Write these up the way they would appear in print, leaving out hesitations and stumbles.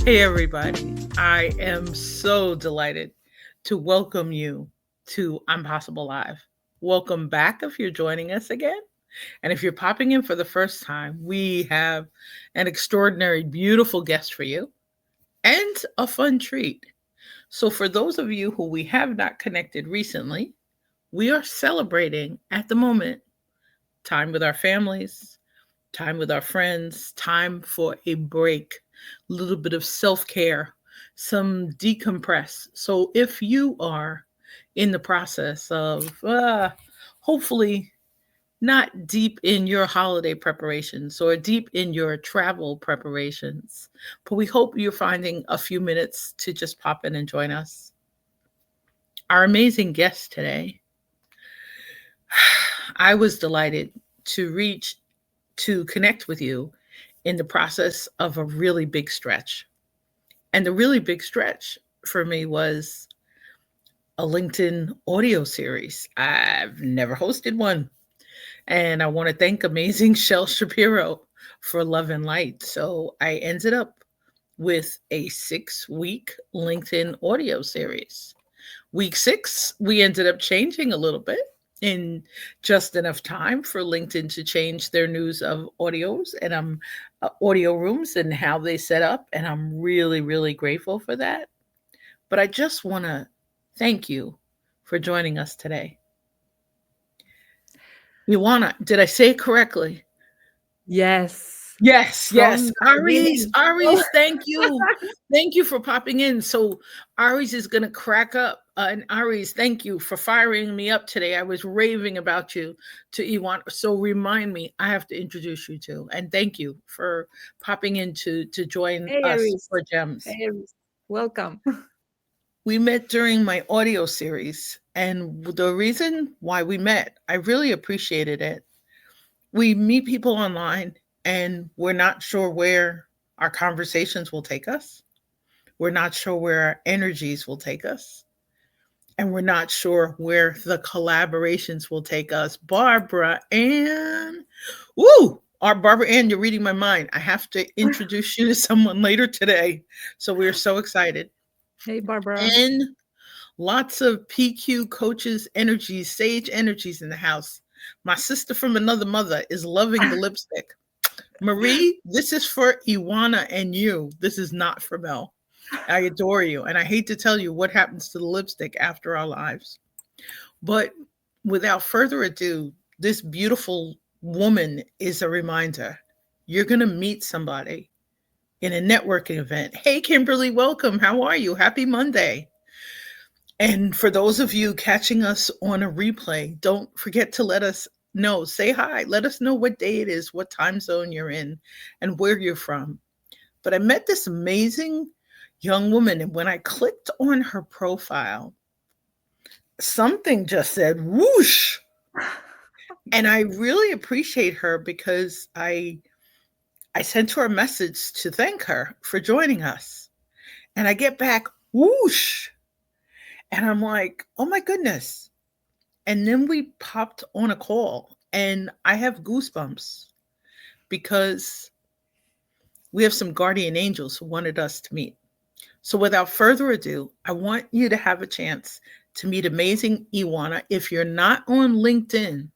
Hey, everybody. I am so delighted to welcome you to I'm Possible Live. Welcome back if you're joining us again. And if you're popping in for the first time, we have an extraordinary, beautiful guest for you and a fun treat. So, for those of you who we have not connected recently, we are celebrating at the moment time with our families, time with our friends, time for a break, a little bit of self care, some decompress. So, if you are in the process of hopefully not deep in your holiday preparations or deep in your travel preparations, but we hope you're finding a few minutes to just pop in and join us. Our amazing guest today, I was delighted to reach to connect with you in the process of a really big stretch. And the really big stretch for me was a LinkedIn audio series. I've never hosted one. And I want to thank amazing Shel Shapiro for Love and Light. So I ended up with a 6-week LinkedIn audio series. Week 6, we ended up changing a little bit in just enough time for LinkedIn to change their news of audios and audio rooms and how they set up. And I'm really, really grateful for that. But I just want to thank you for joining us today. Ioana, did I say it correctly? Yes, Yes, from yes. the Aries, beginning. Oh, Aries, thank you. Thank you for popping in. So Aries is gonna crack up. And Aries, thank you for firing me up today. I was raving about you to Iwan. So remind me, I have to introduce you to. And thank you for popping in to join hey, us Aries. for Gems. Hey, Aries. Welcome. We met during my audio series. And the reason why we met, I really appreciated it. We meet people online and we're not sure where our conversations will take us. We're not sure where our energies will take us. And we're not sure where the collaborations will take us. Barbara Ann. Woo! Our Barbara Ann, you're reading my mind. I have to introduce you to someone later today. So we're so excited. Hey, Barbara. And lots of PQ coaches, energies, sage energies in the house. My sister from another mother is loving the lipstick. Marie, this is for Ioana and you. This is not for Mel. I adore you. And I hate to tell you what happens to the lipstick after our lives. But without further ado, this beautiful woman is a reminder. You're going to meet somebody in a networking event. Hey, Kimberly, welcome. How are you? Happy Monday. And for those of you catching us on a replay, don't forget to let us know. Say hi. Let us know what day it is, what time zone you're in, and where you're from. But I met this amazing young woman, and when I clicked on her profile, something just said whoosh. And I really appreciate her because I sent her a message to thank her for joining us. And I get back whoosh. And I'm like, oh my goodness. And then we popped on a call, and I have goosebumps because we have some guardian angels who wanted us to meet. So, without further ado, I want you to have a chance to meet amazing Ioana. If you're not on LinkedIn,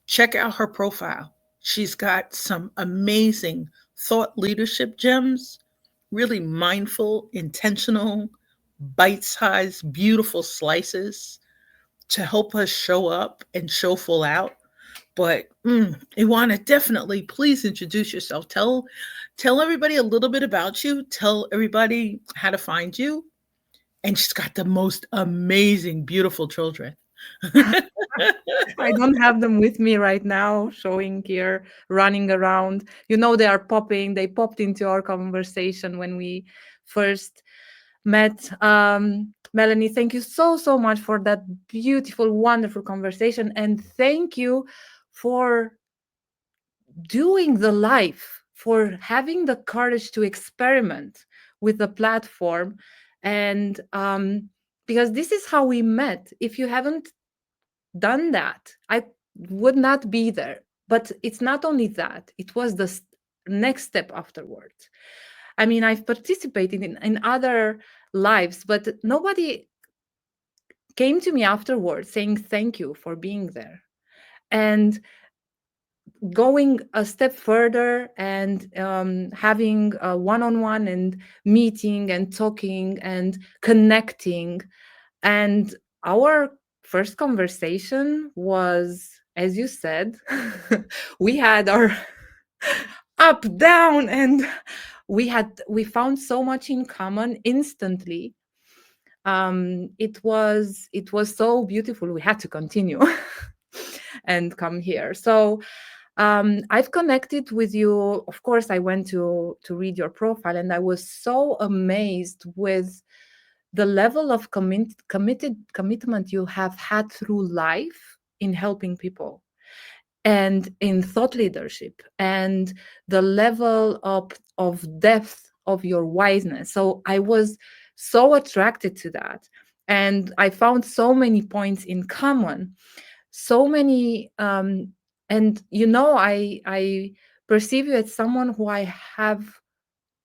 check out her profile. She's got some amazing thought leadership gems, really mindful, intentional, bite sized, beautiful slices to help us show up and show full out. But Iwana, definitely, please introduce yourself. Tell everybody a little bit about you. Tell everybody how to find you. And she's got the most amazing, beautiful children. I don't have them with me right now, showing here, running around. They are popping. They popped into our conversation when we first met. Melanie, thank you so, so much for that beautiful, wonderful conversation. And thank you for doing the life, for having the courage to experiment with the platform. And because this is how we met. If you haven't done that, I would not be there. But it's not only that, it was the next step afterwards. I mean, I've participated in other lives, but nobody came to me afterwards saying thank you for being there. And going a step further and having a one-on-one and meeting and talking and connecting. And our first conversation was, as you said, we had our up, down, and we found so much in common instantly. It was so beautiful. We had to continue and come here. So I've connected with you. Of course, I went to read your profile, and I was so amazed with the level of commitment you have had through life in helping people and in thought leadership, and the level of depth of your wiseness. So I was so attracted to that, and I found so many points in common, so many and I perceive you as someone who I have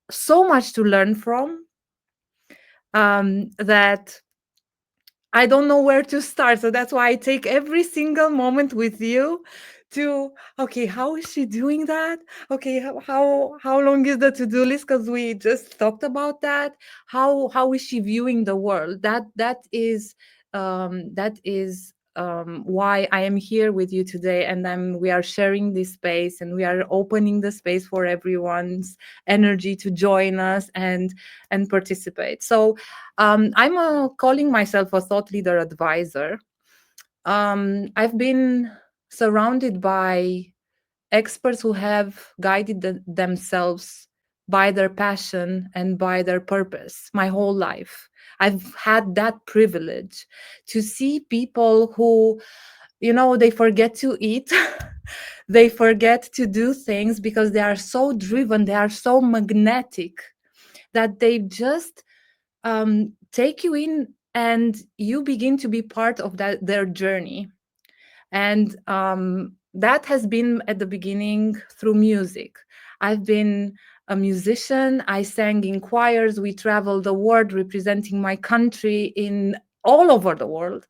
so much to learn from, that I don't know where to start. So that's why I take every single moment with you to, okay, how is she doing that? Okay, how long is the to-do list? Because we just talked about that. How is she viewing the world? That is why I am here with you today, and we are sharing this space, and we are opening the space for everyone's energy to join us and participate. So I'm calling myself a thought leader advisor. I've been surrounded by experts who have guided themselves by their passion and by their purpose my whole life. I've had that privilege to see people who, they forget to eat. They forget to do things because they are so driven, they are so magnetic, that they just take you in, and you begin to be part of their journey. And that has been at the beginning through music. I've been a musician. I sang in choirs. We traveled the world representing my country in all over the world.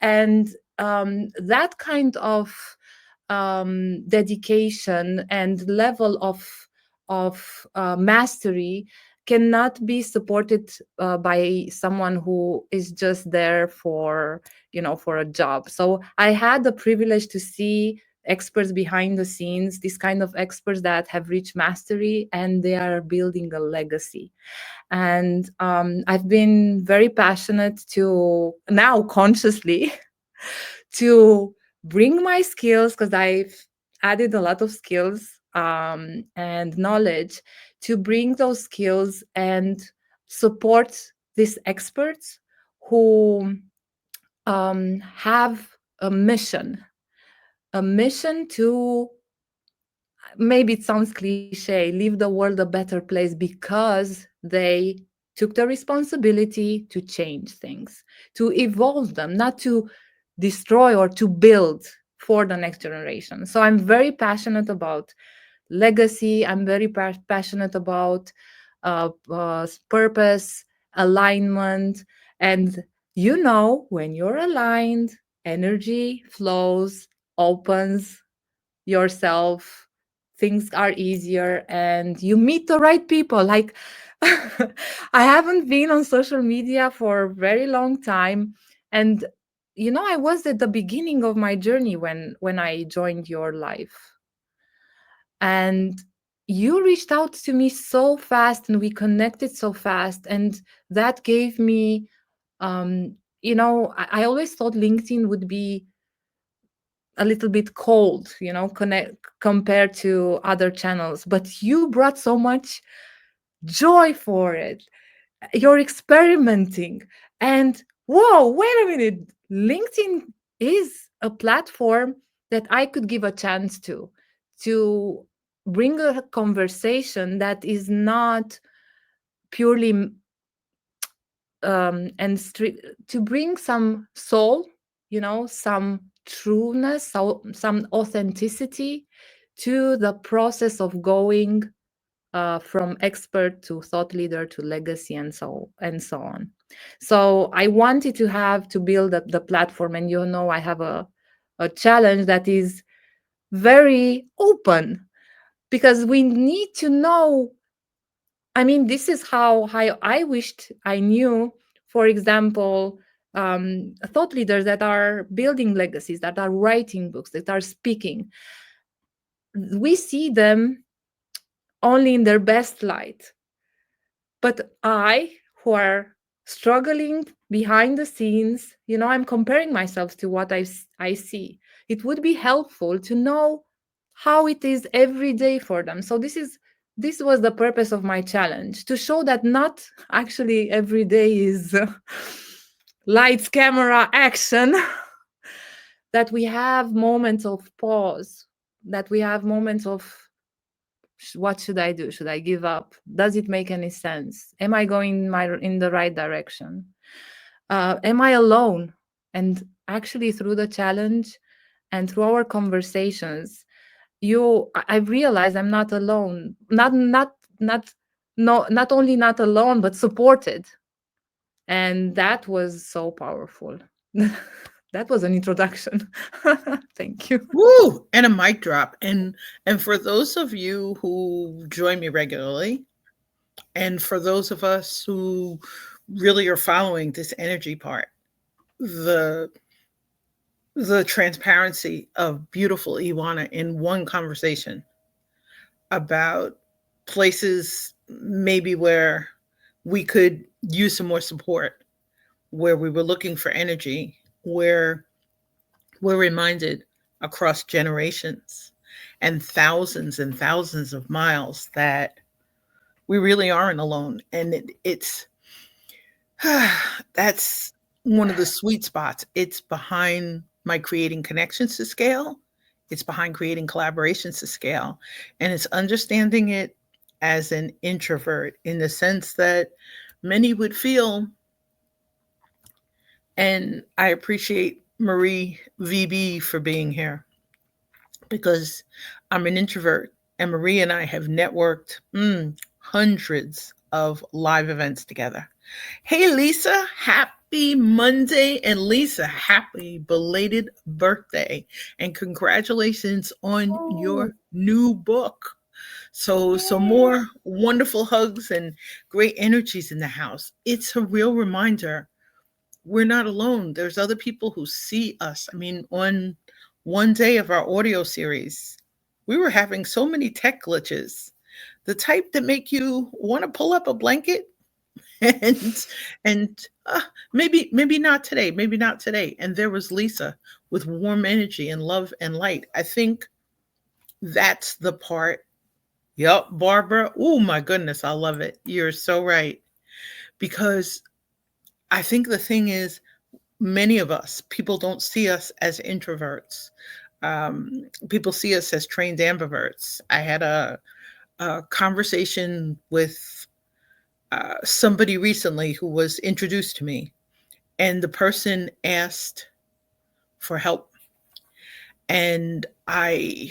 And that kind of dedication and level of mastery cannot be supported by someone who is just there for a job. So I had the privilege to see experts behind the scenes, these kind of experts that have reached mastery and they are building a legacy. And I've been very passionate to now consciously to bring my skills, because I've added a lot of skills and knowledge, to bring those skills and support these experts who have a mission to, maybe it sounds cliche, leave the world a better place, because they took the responsibility to change things, to evolve them, not to destroy or to build for the next generation. So I'm very passionate about legacy. I'm very passionate about purpose, alignment. And when you're aligned, energy flows, opens yourself, things are easier, and you meet the right people. Like, I haven't been on social media for a very long time, and I was at the beginning of my journey when I joined your life, and you reached out to me so fast, and we connected so fast, and that gave me I always thought LinkedIn would be a little bit cold, connect compared to other channels, but you brought so much joy for it. You're experimenting, and whoa, wait a minute, LinkedIn is a platform that I could give a chance to bring a conversation that is not purely to bring some soul, some trueness, some authenticity to the process of going from expert to thought leader to legacy and so on. So I wanted to build up the platform, and I have a challenge that is very open, because we need to know. I mean, this is how I wished I knew, for example, thought leaders that are building legacies, that are writing books, that are speaking. We see them only in their best light. But who are struggling behind the scenes, I'm comparing myself to what I see. It would be helpful to know how it is every day for them. So this was the purpose of my challenge, to show that not actually every day is lights, camera, action, that we have moments of pause, that we have moments of what should I do? Should I give up? Does it make any sense? Am I going in the right direction? Am I alone? And actually, through the challenge and through our conversations, I realized I'm not alone. Not no, not only not alone, but supported. And that was so powerful. That was an introduction. Thank you. Woo! And a mic drop. And for those of you who join me regularly, and for those of us who really are following this energy part, the the transparency of beautiful Ioana in one conversation about places maybe where we could use some more support, where we were looking for energy, where we're reminded across generations and thousands of miles that we really aren't alone. And it's that's one of the sweet spots. It's behind my creating connections to scale. It's behind creating collaborations to scale. And it's understanding it as an introvert in the sense that many would feel. And I appreciate Marie VB for being here because I'm an introvert. And Marie and I have networked hundreds of live events together. Hey, Lisa, happy Monday. And Lisa, happy belated birthday. And congratulations on Oh, your new book. So yay. more wonderful hugs and great energies in the house. It's a real reminder we're not alone. There's other people who see us. I mean, on one day of our audio series, we were having so many tech glitches, the type that make you want to pull up a blanket and and maybe not today, maybe not today. And there was Lisa with warm energy and love and light. I think that's the part. Yep, Barbara. Oh my goodness, I love it. You're so right. Because I think the thing is, many of us, people don't see us as introverts. People see us as trained ambiverts. I had a conversation with somebody recently who was introduced to me, and the person asked for help, and I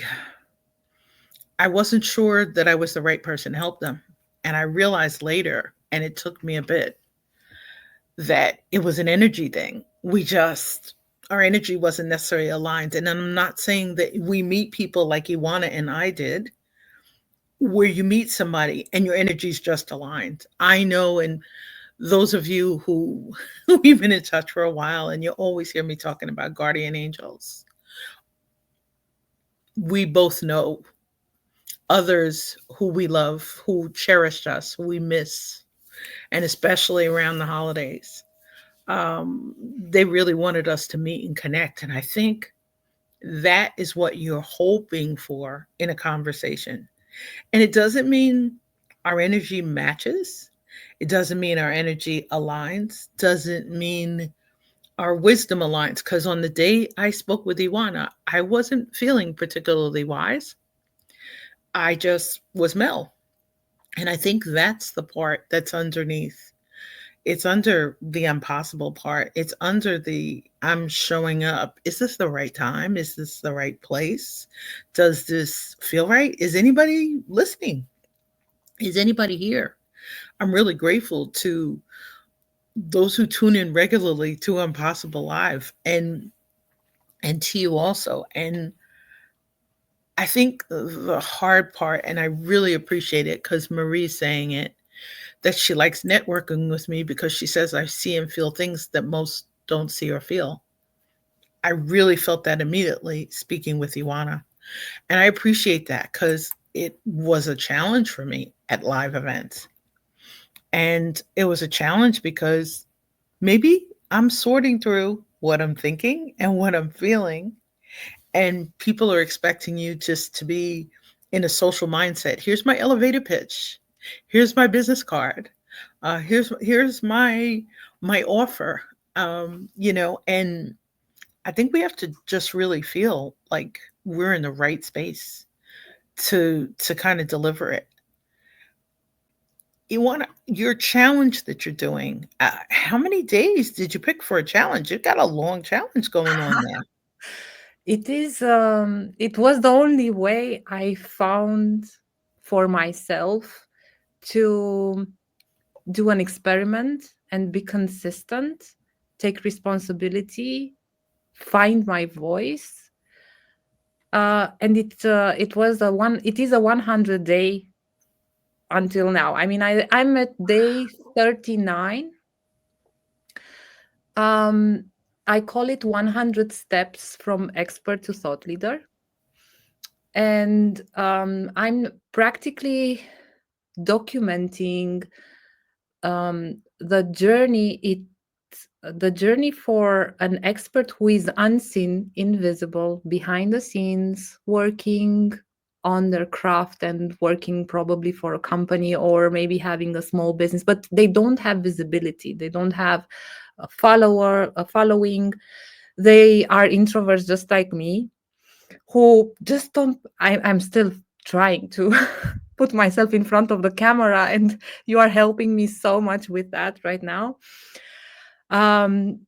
wasn't sure that I was the right person to help them, and I realized later, and it took me a bit, that it was an energy thing. We just our energy wasn't necessarily aligned. And I'm not saying that we meet people like Ioana and I did, where you meet somebody and your energy's just aligned. I know, and those of you who we've been in touch for a while, and you always hear me talking about guardian angels. We both know others who we love, who cherished us, who we miss, and especially around the holidays. They really wanted us to meet and connect. And I think that is what you're hoping for in a conversation. And it doesn't mean our energy matches. It doesn't mean our energy aligns. Doesn't mean our wisdom aligns. Because on the day I spoke with Ioana, I wasn't feeling particularly wise. I just was Mel. And I think that's the part that's underneath. It's under the impossible part. It's under the I'm showing up. Is this the right time? Is this the right place? Does this feel right? Is anybody listening? Is anybody here? I'm really grateful to those who tune in regularly to Impossible Live, and to you also. And I think the hard part, and I really appreciate it because Marie's saying it, that she likes networking with me because she says I see and feel things that most don't see or feel. I really felt that immediately speaking with Ioana. And I appreciate that because it was a challenge for me at live events. And it was a challenge because maybe I'm sorting through what I'm thinking and what I'm feeling, and people are expecting you just to be in a social mindset. Here's my elevator pitch. Here's my business card. Here's my offer. And I think we have to just really feel like we're in the right space to kind of deliver it. You want your challenge that you're doing. How many days did you pick for a challenge? You've got a long challenge going on there. It was the only way I found for myself to do an experiment and be consistent, take responsibility, find my voice. And it is a 100-day until now. I mean, I'm at day 39. Um, I call it 100 steps from expert to thought leader. And I'm practically documenting the journey. The journey for an expert who is unseen, invisible, behind the scenes, working on their craft and working probably for a company or maybe having a small business, but they don't have visibility. They don't have a following. They are introverts just like me, who just don't. I'm still trying to put myself in front of the camera, and you are helping me so much with that right now. um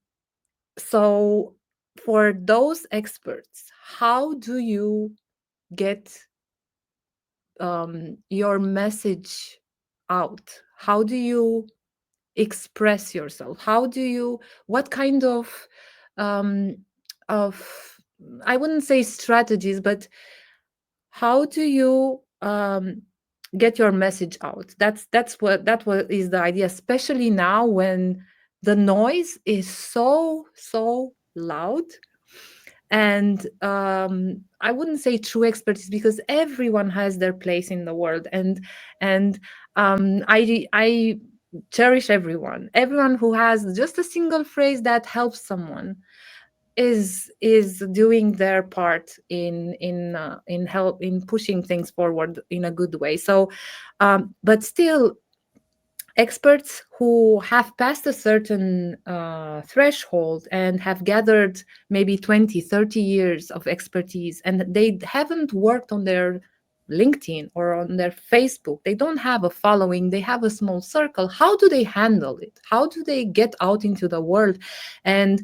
so for those experts, how do you get your message out? How do you express yourself? How do you, what kind um of, I wouldn't say strategies, but how do you get your message out? That's what is the idea, especially now when the noise is so loud. And I wouldn't say true expertise, because everyone has their place in the world. And I cherish everyone who has just a single phrase that helps someone, is doing their part in help in pushing things forward in a good way. So but still, experts who have passed a certain threshold and have gathered maybe 20, 30 years of expertise, and they haven't worked on their LinkedIn or on their Facebook, they don't have a following, they have a small circle. How do they handle it? How do they get out into the world and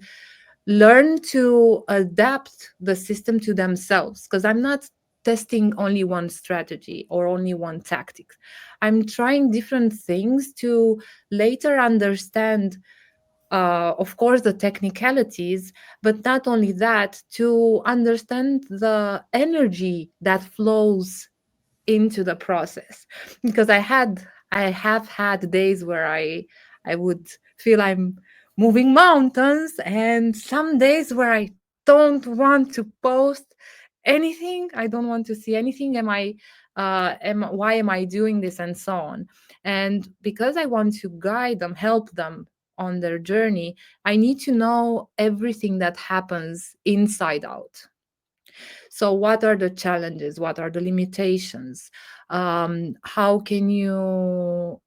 learn to adapt the system to themselves? Because I'm not testing only one strategy or only one tactic. I'm trying different things to later understand, of course, the technicalities, but not only that, to understand the energy that flows into the process. Because I have had days where I would feel I'm moving mountains, and some days where I don't want to post anything, I don't want to see anything. Why am I doing this, and so on. And because I want to guide them, help them on their journey, I need to know everything that happens inside out. So, what are the challenges? What are the limitations? How can you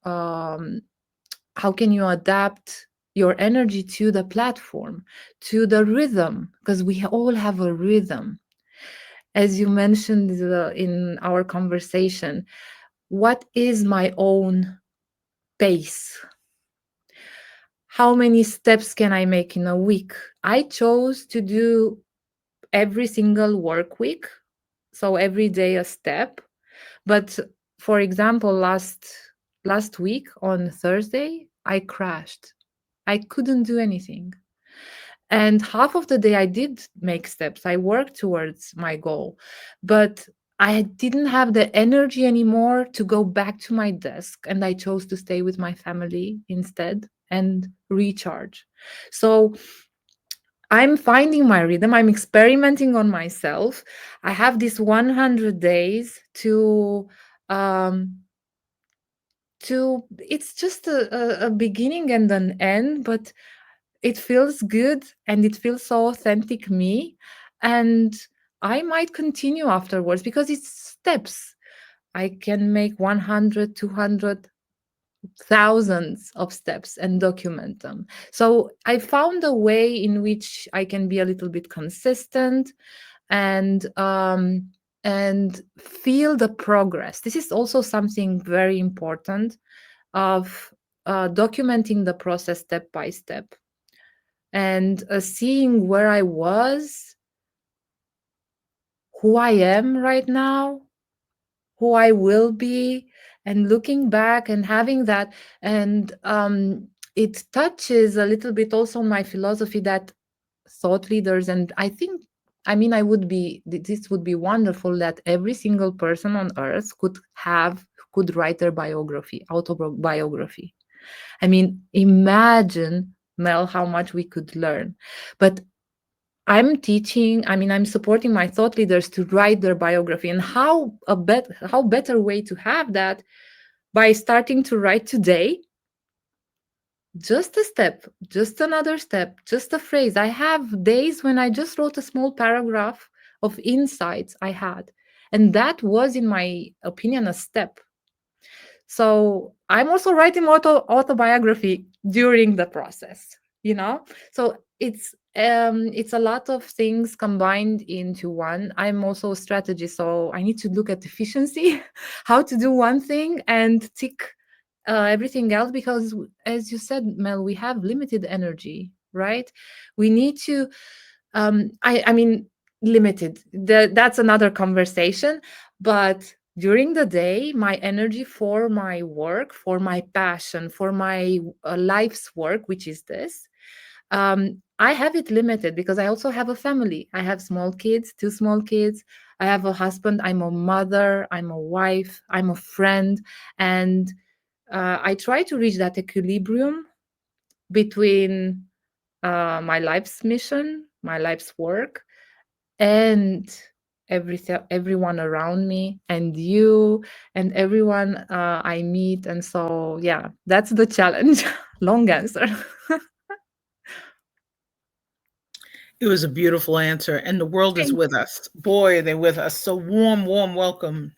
adapt your energy to the platform, to the rhythm? Because we all have a rhythm, as you mentioned in our conversation. What is my own pace? How many steps can I make in a week? I chose to do every single work week, so every day a step. But for example, last week on Thursday, I crashed. I couldn't do anything. And half of the day I did make steps. I worked towards my goal, but I didn't have the energy anymore to go back to my desk, and I chose to stay with my family instead and recharge. So I'm finding my rhythm. I'm experimenting on myself. I have this 100 days um to it's just a beginning and an end, but it feels good and it feels so authentic me. And I might continue afterwards because it's steps. I can make 100, 200, thousands of steps and document them. So I found a way in which I can be a little bit consistent and feel the progress. This is also something very important of documenting the process step by step and seeing where I was, who I am right now, who I will be, and looking back and having that. And it touches a little bit also on my philosophy that thought leaders, and I think, I mean, this would be wonderful that every single person on earth could write their biography, autobiography. I mean, imagine, Mel, how much we could learn. But I'm supporting my thought leaders to write their biography. And how better way to have that by starting to write today, just a step, just another step, just a phrase. I have days when I just wrote a small paragraph of insights I had. And that was, in my opinion, a step. So I'm also writing autobiography during the process, you know? So it's a lot of things combined into one. I'm also a strategist, so I need to look at efficiency, how to do one thing and tick everything else, because as you said, Mel, we have limited energy, right? We need to I mean, limited. That's another conversation. But during the day, my energy for my work, for my passion, for my life's work, which is this, I have it limited because I also have a family. I have small kids, two small kids. I have a husband. I'm a mother. I'm a wife. I'm a friend. And I try to reach that equilibrium between my life's mission, my life's work, and everyone around me, and you, and everyone I meet. And so, yeah, that's the challenge. Long answer. It was a beautiful answer, and the world is Thank with us. Boy, are they with us. So warm, warm welcome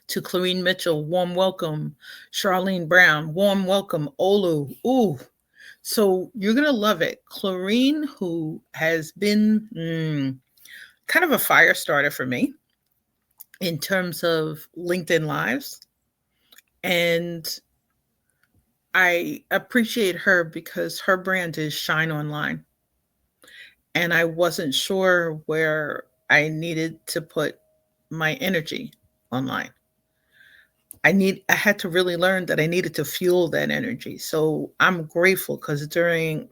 to Clarine Mitchell. Warm welcome, Charlene Brown. Warm welcome, Olu. Ooh. So you're going to love it. Clarine, who has been kind of a fire starter for me in terms of LinkedIn Lives. And I appreciate her because her brand is Shine Online. And I wasn't sure where I needed to put my energy online. I had to really learn that I needed to fuel that energy. So I'm grateful because during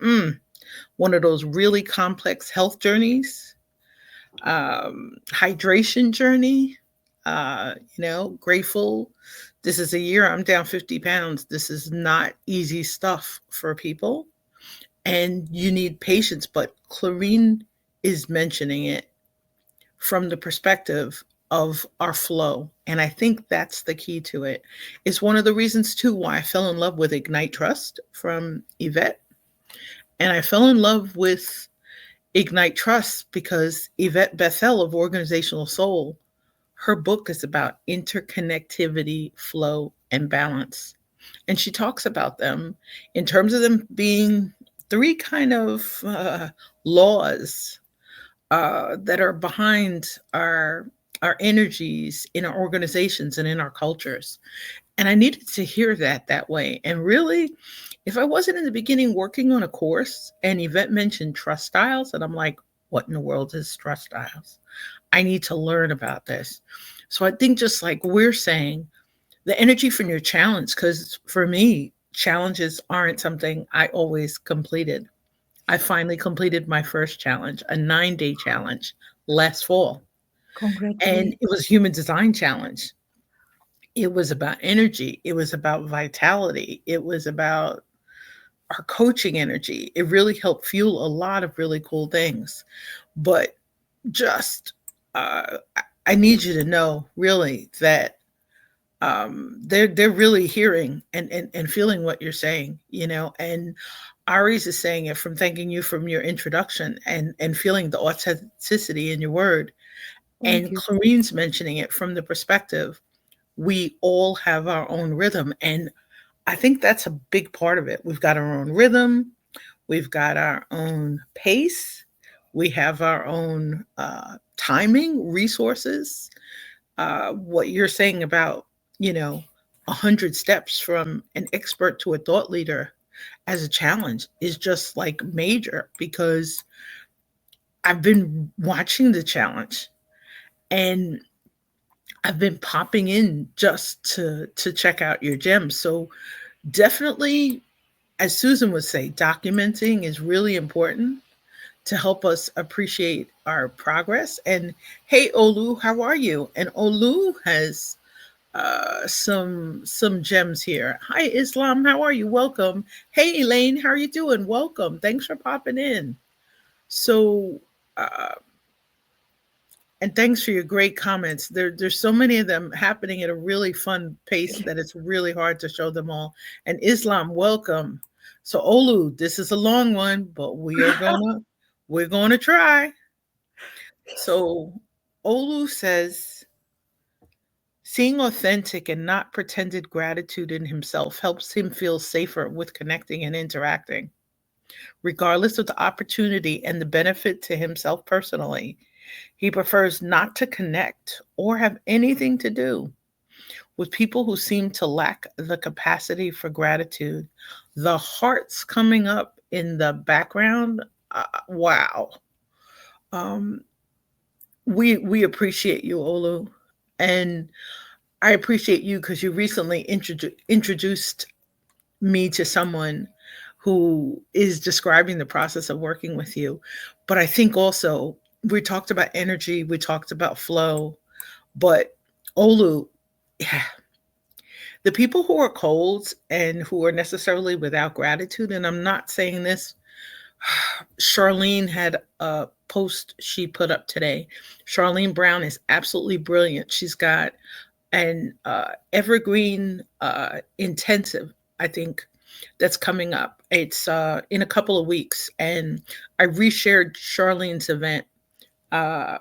one of those really complex health journeys, hydration journey, grateful. This is a year I'm down 50 pounds. This is not easy stuff for people. And you need patience. But Clarine is mentioning it from the perspective of our flow. And I think that's the key to it. It's one of the reasons, too, why I fell in love with Ignite Trust from Yvette. And I fell in love with Ignite Trust because Yvette Bethel of Organizational Soul, her book is about interconnectivity, flow, and balance. And she talks about them in terms of them being three kind of laws that are behind our energies in our organizations and in our cultures. And I needed to hear that way. And really, if I wasn't in the beginning working on a course and Yvette mentioned trust styles, and I'm like, what in the world is trust styles? I need to learn about this. So I think just like we're saying, the energy from your challenge, because for me, challenges aren't something I always completed. I finally completed my first challenge, a 9-day challenge last fall. And Congratulations. it was human design challenge. It was about energy. It was about vitality. It was about our coaching energy. It really helped fuel a lot of really cool things. But just, I need you to know really that they're really hearing and feeling what you're saying, you know. And Ari's is saying it from thanking you from your introduction and feeling the authenticity in your word. Thank And you. Clarine's mentioning it from the perspective we all have our own rhythm. And I think that's a big part of it. We've got our own rhythm, we've got our own pace, we have our own timing, resources. What you're saying about, you know, 100 steps from an expert to a thought leader as a challenge is just like major, because I've been watching the challenge and I've been popping in just to check out your gems. So definitely, as Susan would say, documenting is really important to help us appreciate our progress. And hey, Olu, how are you? And Olu has some gems here. Hi, Islam, how are you? Welcome. Hey, Elaine, how are you doing? Welcome. Thanks for popping in. So, uh, and thanks for your great comments. There's so many of them happening at a really fun pace that it's really hard to show them all. And Islam, welcome. So Olu, this is a long one, but we're gonna try. So Olu says, seeing authentic and not pretended gratitude in himself helps him feel safer with connecting and interacting, regardless of the opportunity and the benefit to himself personally. He prefers not to connect or have anything to do with people who seem to lack the capacity for gratitude. The hearts coming up in the background. Wow. Um, we appreciate you, Olu, and I appreciate you because you recently introduced me to someone who is describing the process of working with you. But I think also we talked about energy, we talked about flow, but Olu, yeah, the people who are cold and who are necessarily without gratitude, and I'm not saying this, Charlene had a post she put up today. Charlene Brown is absolutely brilliant. She's got an evergreen intensive, I think, that's coming up. It's in a couple of weeks, and I reshared Charlene's event uh,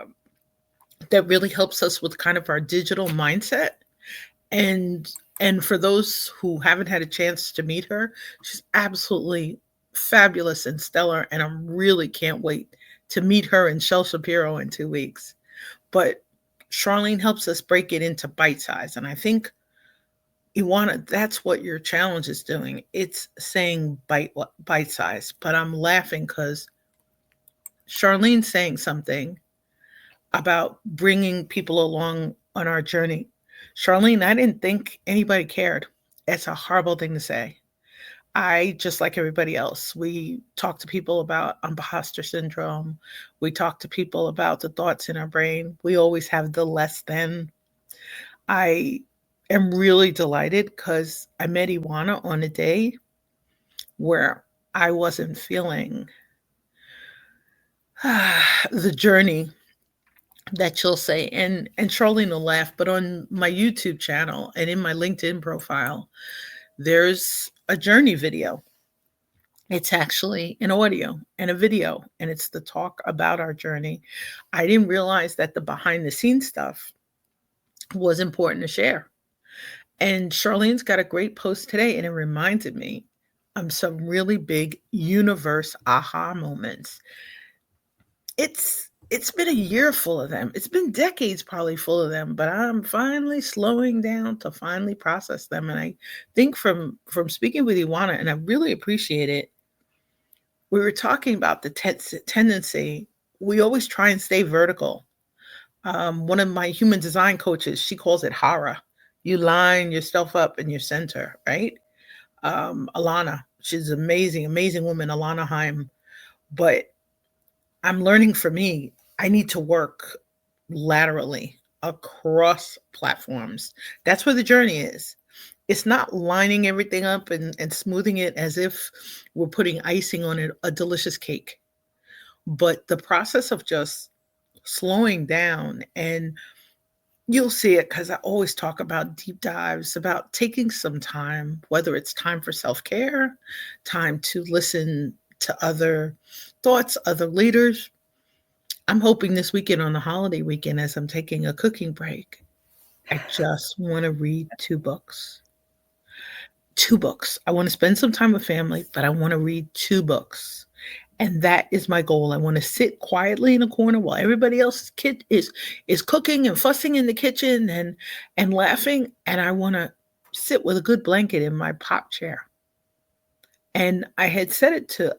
that really helps us with kind of our digital mindset. And and for those who haven't had a chance to meet her, she's absolutely fabulous and stellar, and I really can't wait to meet her and Shel Shapiro in 2 weeks. But Charlene helps us break it into bite size, and I think Ioana, that's what your challenge is doing. It's saying bite size, but I'm laughing because Charlene's saying something about bringing people along on our journey. Charlene, I didn't think anybody cared. It's a horrible thing to say. I, just like everybody else, we talk to people about imposter syndrome. We talk to people about the thoughts in our brain. We always have the less than. I am really delighted because I met Ioana on a day where I wasn't feeling the journey that you'll say. And Charlene will laugh, but on my YouTube channel and in my LinkedIn profile, there's a journey video. It's actually an audio and a video, and it's the talk about our journey. I didn't realize that the behind the scenes stuff was important to share. And Charlene's got a great post today, and it reminded me of some really big universe aha moments. It's been a year full of them. It's been decades probably full of them, but I'm finally slowing down to finally process them. And I think from speaking with Ioana, and I really appreciate it, we were talking about the tendency. We always try and stay vertical. One of my human design coaches, she calls it hara. You line yourself up in your center, right? Alana, she's amazing, amazing woman, Alana Heim. But I'm learning for me, I need to work laterally across platforms. That's where the journey is. It's not lining everything up and smoothing it as if we're putting icing on it, a delicious cake. But the process of just slowing down, and you'll see it because I always talk about deep dives, about taking some time, whether it's time for self care, time to listen to other thoughts, other leaders. I'm hoping this weekend on the holiday weekend, as I'm taking a cooking break, I just want to read two books. Two books. I want to spend some time with family, but I want to read two books. And that is my goal. I want to sit quietly in a corner while everybody else's kid is cooking and fussing in the kitchen and laughing. And I want to sit with a good blanket in my pop chair. And I had said it to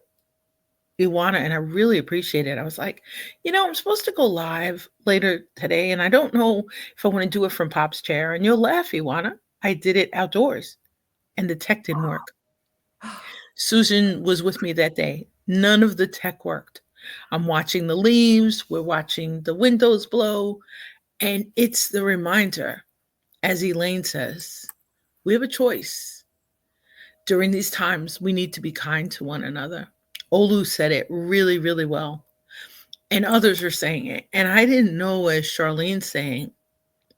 Ioana, and I really appreciate it. I was like, I'm supposed to go live later today, and I don't know if I want to do it from Pop's chair. And you'll laugh, Ioana. I did it outdoors, and the tech didn't work. Susan was with me that day. None of the tech worked. I'm watching the leaves, we're watching the windows blow, and it's the reminder, as Elaine says, we have a choice. During these times, we need to be kind to one another. Olu said it really, really well, and others are saying it. And I didn't know, as Charlene's saying,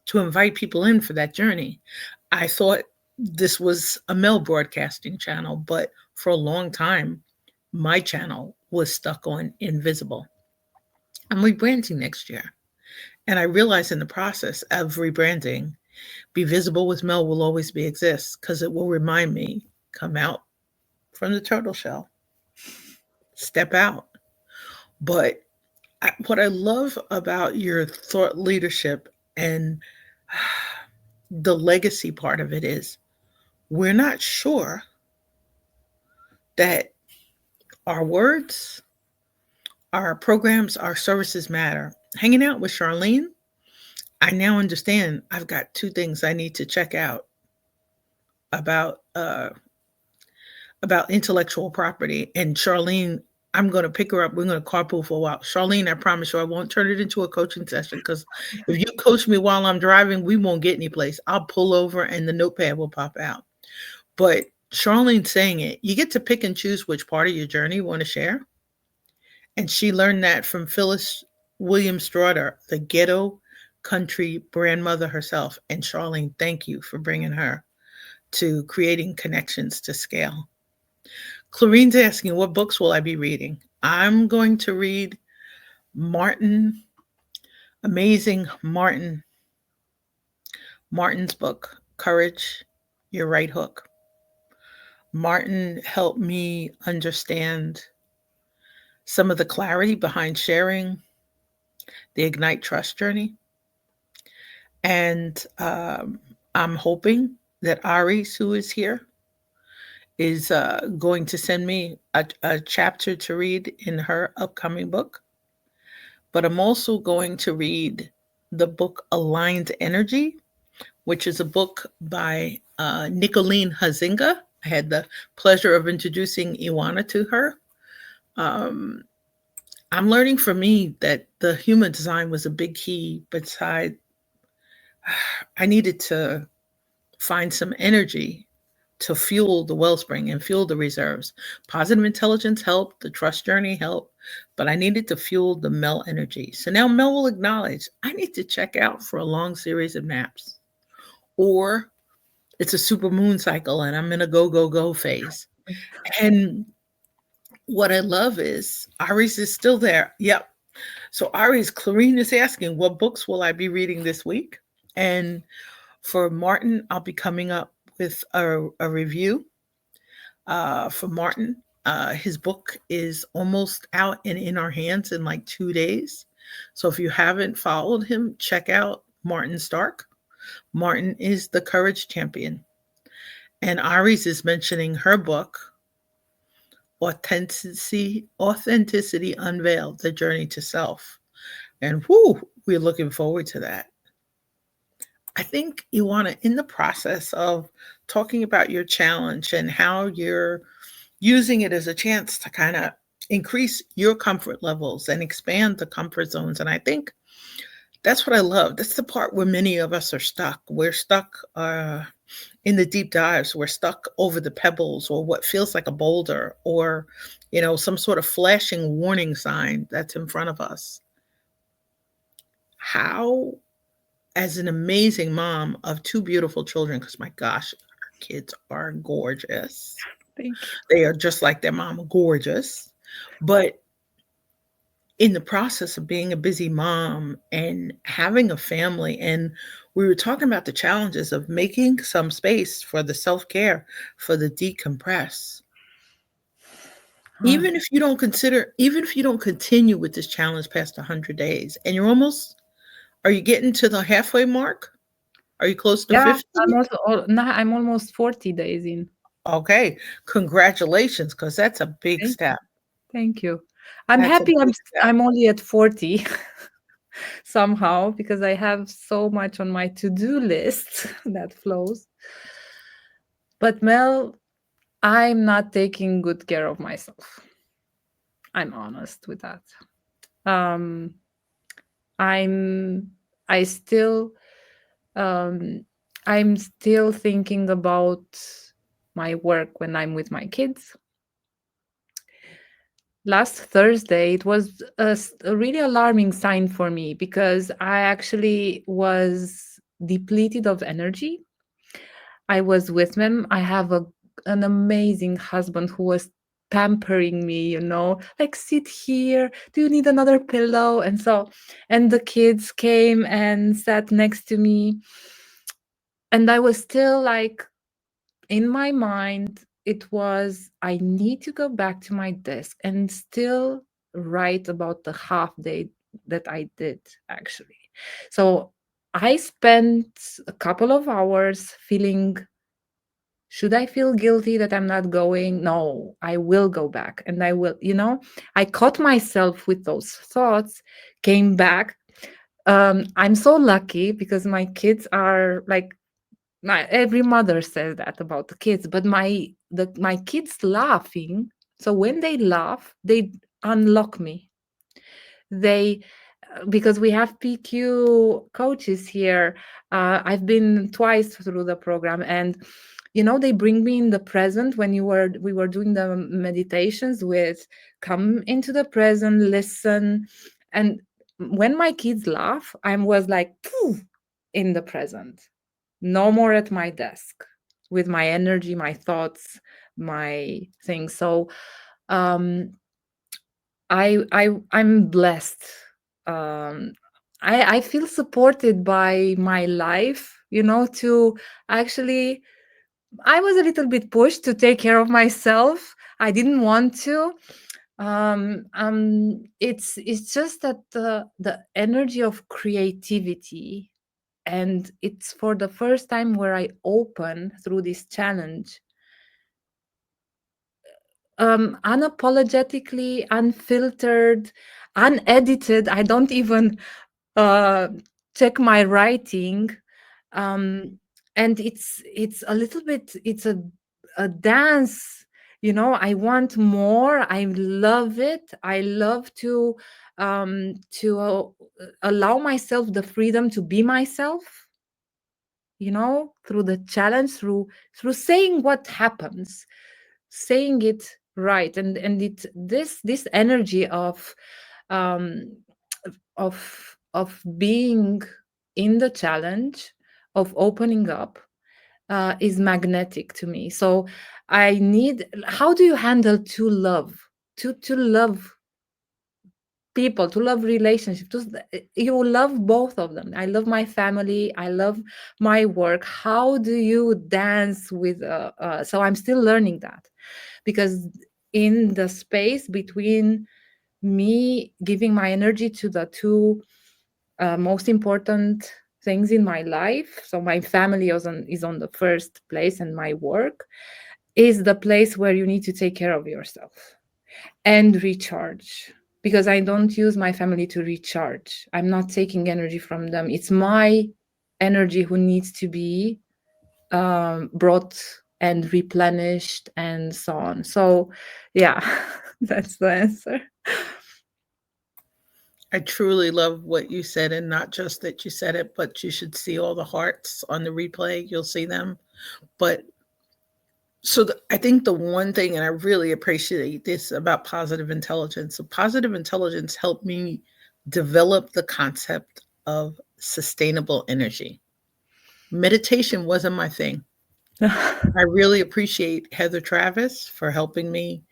to invite people in for that journey. I thought this was a Mel broadcasting channel, but for a long time, my channel was stuck on invisible. I'm rebranding next year. And I realize in the process of rebranding, Be Visible with Mel will always be exist because it will remind me, come out from the turtle shell, step out. But what I love about your thought leadership and the legacy part of it is we're not sure that our words, our programs, our services matter. Hanging out with Charlene, I now understand I've got two things I need to check out about about intellectual property. And Charlene, I'm going to pick her up. We're going to carpool for a while. Charlene, I promise you, I won't turn it into a coaching session because if you coach me while I'm driving, we won't get any place. I'll pull over and the notepad will pop out. But Charlene saying it, you get to pick and choose which part of your journey you want to share. And she learned that from Phyllis Williams Straughter, the ghetto country grandmother herself. And Charlene, thank you for bringing her to creating connections to scale. Clarine's asking, what books will I be reading? I'm going to read Martin, amazing Martin's book, Courage, Your Right Hook. Martin helped me understand some of the clarity behind sharing the Ignite Trust journey. And I'm hoping that Aris, who is here, is going to send me a chapter to read in her upcoming book. But I'm also going to read the book Aligned Energy, which is a book by Nicolene Hazinga. I had the pleasure of introducing Ioana to her. Um, I'm learning for me that the human design was a big key, beside I needed to find some energy to fuel the wellspring and fuel the reserves. Positive intelligence helped, the trust journey helped, but I needed to fuel the Mel energy. So now Mel will acknowledge I need to check out for a long series of naps, or it's a super moon cycle and I'm in a go, go, go phase. And what I love is Aries is still there. Yep. So Aries, Clarine is asking, what books will I be reading this week? And for Martin, I'll be coming up with a review for Martin. His book is almost out and in our hands in like 2 days. So if you haven't followed him, check out Martin Stark. Martin is the courage champion. And Aries is mentioning her book, Authenticity Unveiled, The Journey to Self. And whoo, we're looking forward to that. I think you want to, in the process of talking about your challenge and how you're using it as a chance to kind of increase your comfort levels and expand the comfort zones. And I think that's what I love. That's the part where many of us are stuck. We're stuck in the deep dives. We're stuck over the pebbles or what feels like a boulder or, some sort of flashing warning sign that's in front of us. How, as an amazing mom of two beautiful children, because my gosh, our kids are gorgeous. Thank you. They are just like their mama, gorgeous. But in the process of being a busy mom and having a family, and we were talking about the challenges of making some space for the self-care, for the decompress. Uh, Even if you don't continue with this challenge past 100 days, and are you getting to the halfway mark? Are you close to yeah, 50? I'm almost 40 days in. Okay, congratulations, because that's a big Thank you. step. Thank you. I'm That's a happy big step. I'm only at 40 somehow because I have so much on my to-do list that flows. But Mel, I'm not taking good care of myself. I'm honest with that. Um, I'm I still um, I'm still thinking about my work when I'm with my kids. Last Thursday, it was a really alarming sign for me because I actually was depleted of energy. I was with them. I have an amazing husband who was pampering me, like sit here. Do you need another pillow? And the kids came and sat next to me. And I was still like, in my mind, it was, I need to go back to my desk and still write about the half day that I did actually. So I spent a couple of hours feeling, should I feel guilty that I'm not going? No, I will go back and I will, I caught myself with those thoughts, came back. I'm so lucky because my kids are like, every mother says that about the kids, but my kids laughing. So when they laugh, they unlock me. They Because we have PQ coaches here. I've been twice through the program, and they bring me in the present when we were doing the meditations with come into the present, listen, and when my kids laugh, I was like poof, in the present, no more at my desk with my energy, my thoughts, my things. So um I'm blessed. um I feel supported by my life, to actually, I was a little bit pushed to take care of myself. I didn't want to. It's just that the energy of creativity, and it's for the first time where I open through this challenge, unapologetically, unfiltered, unedited. I don't even uh, check my writing, um, and it's a little bit. It's a dance. I want more. I love it. I love to allow myself the freedom to be myself, through the challenge, through saying what happens, saying it right, and this energy um of being in the challenge, of opening up, is magnetic to me. So I need, how do you handle to love, to love people, to love relationships, you love both of them. I love my family, I love my work. How do you dance with so I'm still learning that, because in the space between me giving my energy to the two most important things in my life, so my family is on the first place, and my work is the place where you need to take care of yourself and recharge, because I don't use my family to recharge. I'm not taking energy from them. It's my energy who needs to be brought and replenished and so on. So yeah, that's the answer. I truly love what you said, and not just that you said it, but you should see all the hearts on the replay. You'll see them. But I think the one thing, and I really appreciate this about positive intelligence. So positive intelligence helped me develop the concept of sustainable energy. Meditation wasn't my thing. I really appreciate Heather Travis for helping me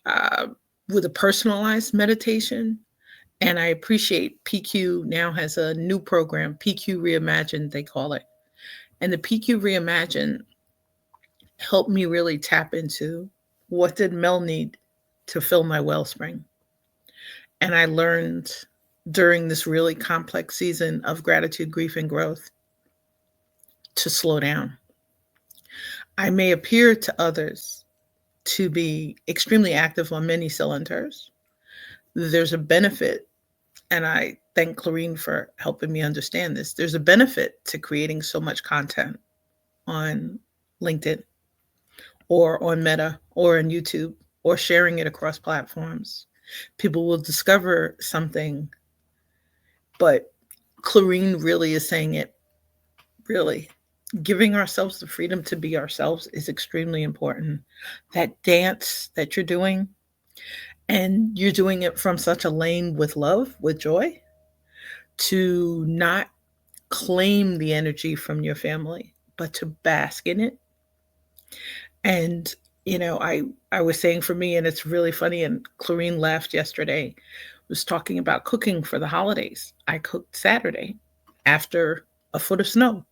uh, with a personalized meditation. And I appreciate PQ now has a new program, PQ Reimagined, they call it. And the PQ Reimagined helped me really tap into what did Mel need to fill my wellspring. And I learned during this really complex season of gratitude, grief, and growth to slow down. I may appear to others to be extremely active on many cylinders. There's a benefit, and I thank Clarine for helping me understand this. There's a benefit to creating so much content on LinkedIn or on Meta or on YouTube or sharing it across platforms. People will discover something, but Clarine really is saying it really. Giving ourselves the freedom to be ourselves is extremely important. That dance that you're doing, and you're doing it from such a lane with love, with joy, to not claim the energy from your family, but to bask in it. And I was saying for me, and it's really funny. And Clarine laughed yesterday. Was talking about cooking for the holidays. I cooked Saturday after a foot of snow.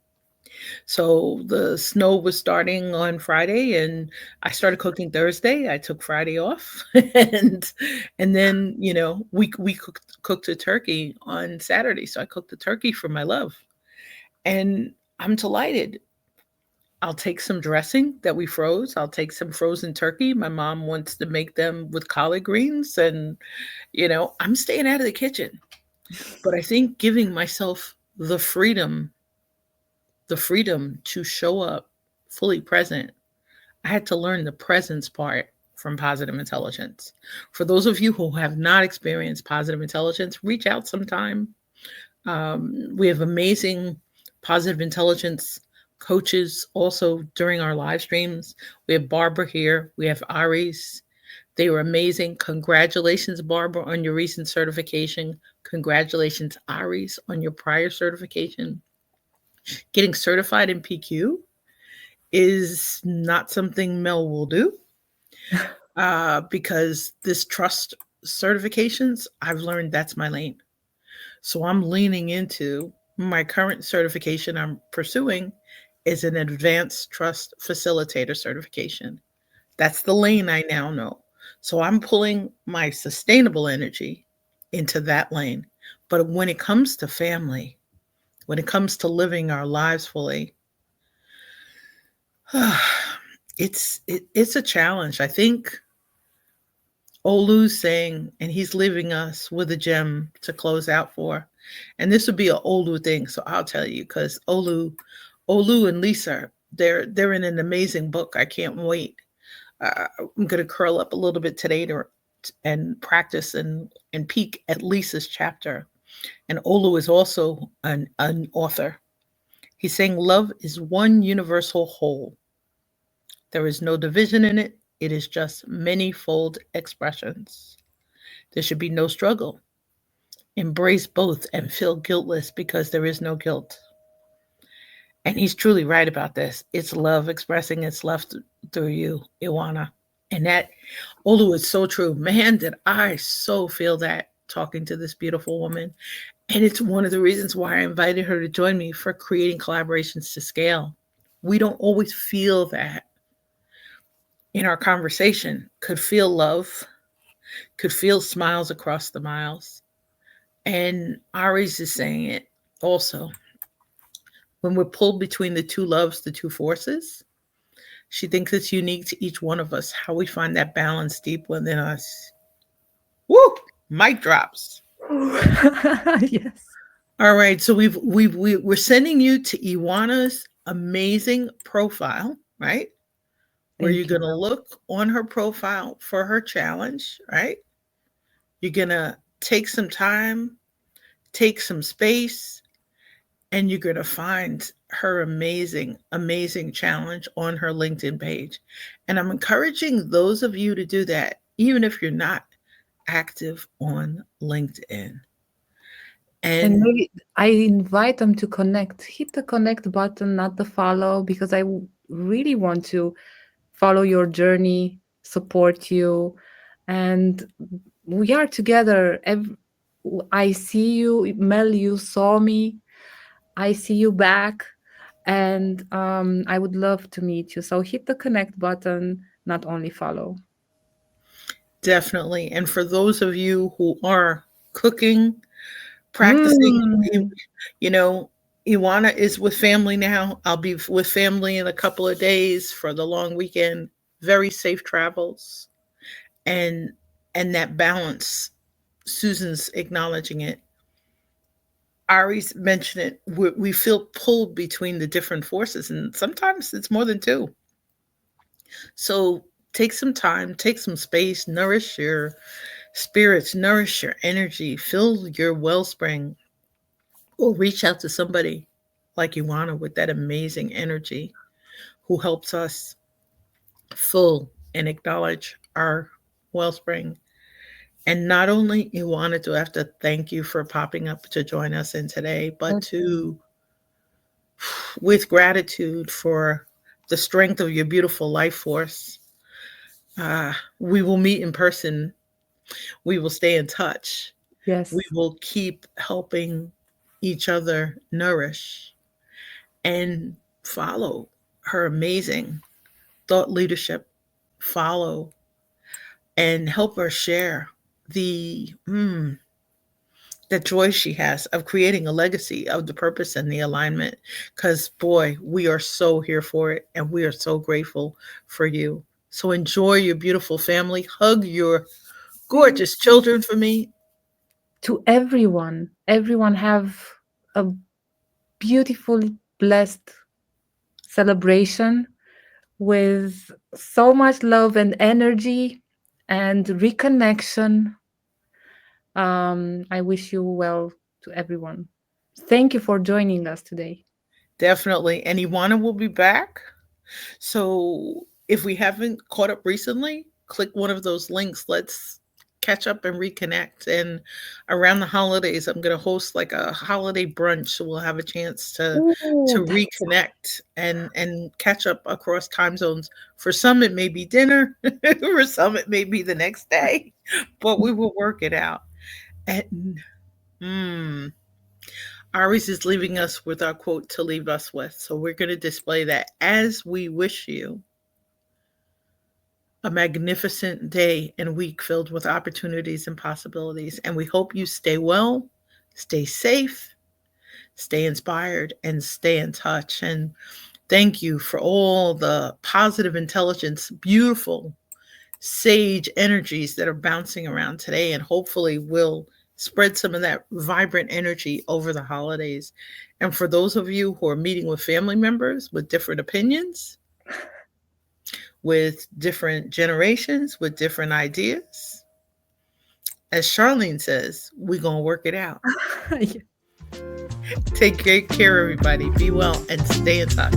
So the snow was starting on Friday, and I started cooking Thursday. I took Friday off, and then we cooked a turkey on Saturday. So I cooked the turkey for my love, and I'm delighted. I'll take some dressing that we froze. I'll take some frozen turkey. My mom wants to make them with collard greens, and I'm staying out of the kitchen. But I think giving myself the freedom to show up fully present. I had to learn the presence part from positive intelligence. For those of you who have not experienced positive intelligence, reach out sometime. We have amazing positive intelligence coaches also during our live streams. We have Barbara here, we have Aries. They were amazing. Congratulations, Barbara, on your recent certification. Congratulations, Aries, on your prior certification. Getting certified in PQ is not something Mel will do because this trust certifications, I've learned that's my lane. So I'm leaning into my current certification I'm pursuing is an advanced trust facilitator certification. That's the lane I now know. So I'm pulling my sustainable energy into that lane. But when it comes to family, when it comes to living our lives fully, it's a challenge. I think Olu's saying, and he's leaving us with a gem to close out for. And this would be an Olu thing, so I'll tell you because Olu and Lisa, they're in an amazing book. I can't wait. I'm gonna curl up a little bit today and practice and peek at Lisa's chapter. And Olu is also an author. He's saying love is one universal whole. There is no division in it. It is just many-fold expressions. There should be no struggle. Embrace both and feel guiltless because there is no guilt. And he's truly right about this. It's love expressing its love through you, Ioana. And that, Olu, is so true. Man, did I so feel that talking to this beautiful woman. And it's one of the reasons why I invited her to join me for creating collaborations to scale. We don't always feel that in our conversation. Could feel love, could feel smiles across the miles. And Aries is saying it also. When we're pulled between the two loves, the two forces, she thinks it's unique to each one of us how we find that balance deep within us. Woo! Mic drops. Yes. All right, so we're sending you to Iwana's amazing profile, right? Where you're Thank you, going to Mel. look on her profile for her challenge, right? You're going to take some time, take some space, and you're going to find her amazing, amazing challenge on her LinkedIn page. And I'm encouraging those of you to do that, even if you're not active on LinkedIn. And And maybe I invite them to connect. Hit the connect button, not the follow, because really want to follow your journey, support you, and we are together. I see you, Mel. You saw me. I see you back, and I would love to meet you. So hit the connect button, not only follow. definitely, and for those of you who are cooking, practicing, Mm, you know, Iwana is with family now. I'll be with family in a couple of days for the long weekend. Very safe travels, and that balance. Susan's acknowledging it. Ari's mentioned it. We feel pulled between the different forces, and sometimes it's more than two. So take some time, take some space, nourish your spirits, nourish your energy, fill your wellspring, or reach out to somebody like Ioana with that amazing energy who helps us fill and acknowledge our wellspring. And not only Ioana do I have to thank you for popping up to join us in today, but okay. to with gratitude for the strength of your beautiful life force. We will meet in person. We will stay in touch. We Yes. will keep helping each other nourish and follow her amazing thought leadership. Follow and help her share the joy she has of creating a legacy of the purpose and the alignment. Because, boy, we are so here for it and we are so grateful for you. So, enjoy your beautiful family. Hug your Thank gorgeous you. children for me. To everyone, everyone have a beautiful, blessed celebration with so much love and energy and reconnection. I wish you well to everyone. Thank you for joining us today. Definitely. And Iwana will be back. So, if we haven't caught up recently, click one of those links. Let's catch up and reconnect. And around the holidays, I'm going to host like a holiday brunch, so we'll have a chance Oh, to that's reconnect and catch up across time zones. For some, it may be dinner. For some, it may be the next day, but we will work it out. And mm, Aries is leaving us with our quote to leave us with. So we're going to display that as we wish you a magnificent day and week filled with opportunities and possibilities. And we hope you stay well, stay safe, stay inspired, and stay in touch. And thank you for all the positive intelligence, beautiful, sage energies that are bouncing around today. And hopefully, we'll spread some of that vibrant energy over the holidays. And for those of you who are meeting with family members with different opinions, with different generations, with different ideas, as Charlene says, we're going to work it out. yeah. Take great care, everybody. Be well and stay in touch.